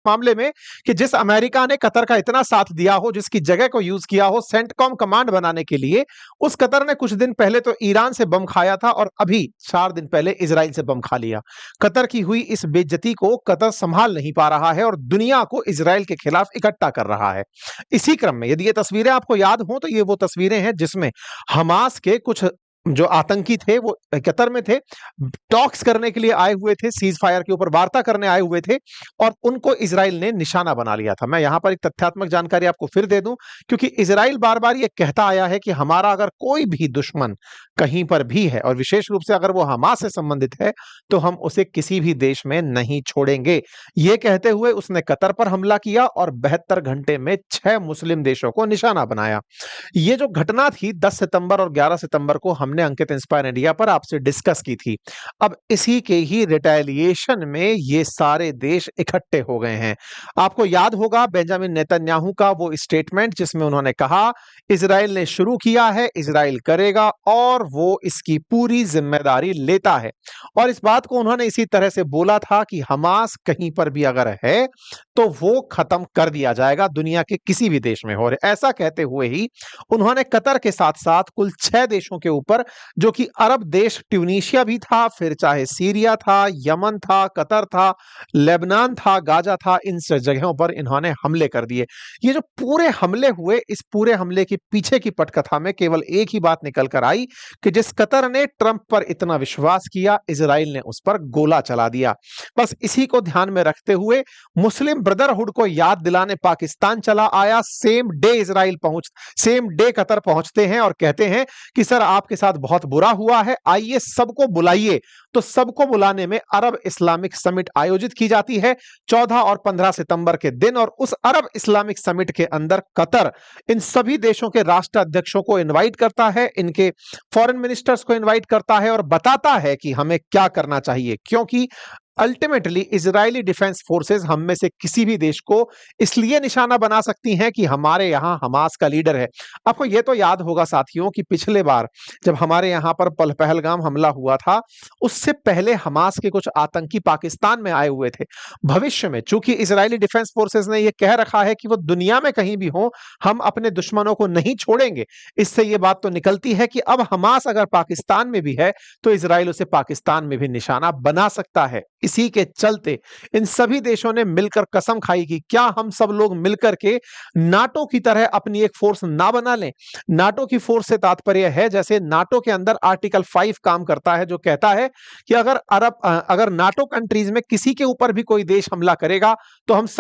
मामले में कि जिस अमेरिका ने कतर का इतना साथ दिया हो, जिसकी जगह को यूज किया हो सेंटकॉम कमांड बनाने के लिए, उस कतर ने कुछ दिन पहले तो ईरान से बम खाया था और अभी 4 दिन पहले इजराइल से बम खा लिया। कतर की हुई इस बेइज्जती को कतर संभाल नहीं पा रहा है और दुनिया को इजराइल के खिलाफ इकट्ठा कर रहा है। इसी क्रम में यदि ये तस्वीरें आपको याद हो तो ये वो तस्वीरें हैं जिसमें हमास के कुछ जो आतंकी थे वो कतर में थे, टॉक्स करने के लिए आए हुए थे, सीज फायर के ऊपर वार्ता करने आए हुए थे और उनको इजराइल ने निशाना बना लिया था। मैं यहां पर एक तथ्यात्मक जानकारी आपको फिर दे दूं, क्योंकि इजराइल बार बार ये कहता आया है कि हमारा अगर कोई भी दुश्मन कहीं पर भी है और विशेष रूप से अगर वो हमास से संबंधित है तो हम उसे किसी भी देश में नहीं छोड़ेंगे। ये कहते हुए उसने कतर पर हमला किया और 72 घंटे में 6 मुस्लिम देशों को निशाना बनाया। ये जो घटना थी 10 सितंबर और 11 सितंबर को हमने अंकित इंस्पायर इंडिया पर आपसे डिस्कस की थी। अब इसी के ही रिटेलिएशन में ये सारे देश इकट्ठे हो गए हैं। आपको याद होगा बेंजामिन नेतन्याहू का वो स्टेटमेंट जिसमें उन्होंने कहा इजराइल ने शुरू किया है, इजराइल करेगा और वो इसकी पूरी जिम्मेदारी लेता है। और इस बात को उन्होंने इसी तरह से बोला था कि हमास कहीं पर भी अगर है तो वो खत्म कर दिया जाएगा, दुनिया के किसी भी देश में हो। ऐसा कहते हुए ही उन्होंने कतर के साथ साथ कुल 6 देशों के ऊपर, जो कि अरब देश ट्यूनीशिया भी था, फिर चाहे सीरिया था, यमन था, कतर था, लेबनान था, गाजा था, इन जगहों पर इन्होंने हमले कर दिए। ये जो पूरे हमले हुए, इस पूरे हमले के पीछे की पटकथा में केवल एक ही बात निकल कर आई कि जिस कतर ने ट्रंप पर इतना विश्वास किया, इजराइल ने उस पर गोला चला दिया। बस इसी को ध्यान में रखते हुए मुस्लिम ब्रदरहुड को याद दिलाने पाकिस्तान चला आया। सेम डे कतर पहुंचते हैं और कहते हैं कि सर आपके साथ बहुत बुरा हुआ है, आइए सबको बुलाइए। तो सबको बुलाने में अरब इस्लामिक समिट आयोजित की जाती है 14 और 15 सितंबर के दिन, और उस अरब इस्लामिक समिट के अंदर कतर इन सभी देशों के राष्ट्राध्यक्षों को इनवाइट करता है, इनके फॉरेन मिनिस्टर्स को इनवाइट करता है और बताता है कि हमें क्या करना चाहिए, क्योंकि अल्टीमेटली इजरायली डिफेंस फोर्सेस हम में से किसी भी देश को इसलिए निशाना बना सकती हैं कि हमारे यहां हमास का लीडर है। आपको यह तो याद होगा साथियों कि पिछले बार जब हमारे यहां पर पहलगाम हमला हुआ था, उससे पहले हमास के कुछ आतंकी पाकिस्तान में आए हुए थे। भविष्य में चूंकि इजरायली डिफेंस फोर्सेस ने यह कह रखा है कि वो दुनिया में कहीं भी हो हम अपने दुश्मनों को नहीं छोड़ेंगे, इससे यह बात तो निकलती है कि अब हमास अगर पाकिस्तान में भी है तो इजराइल उसे पाकिस्तान में भी निशाना बना सकता है। इसी के चलते इन सभी देशों ने मिलकर कसम खाई कि क्या हम सब लोग मिलकर के नाटो की तरह अपनी एक फोर्स ना बना लें। नाटो की फोर्स से तात्पर्य है जैसे नाटो के अंदर आर्टिकल 5 काम करता है, जो कहता है कि अगर नाटो कंट्रीज में किसी के ऊपर भी कोई देश हमला करेगा तो हम सब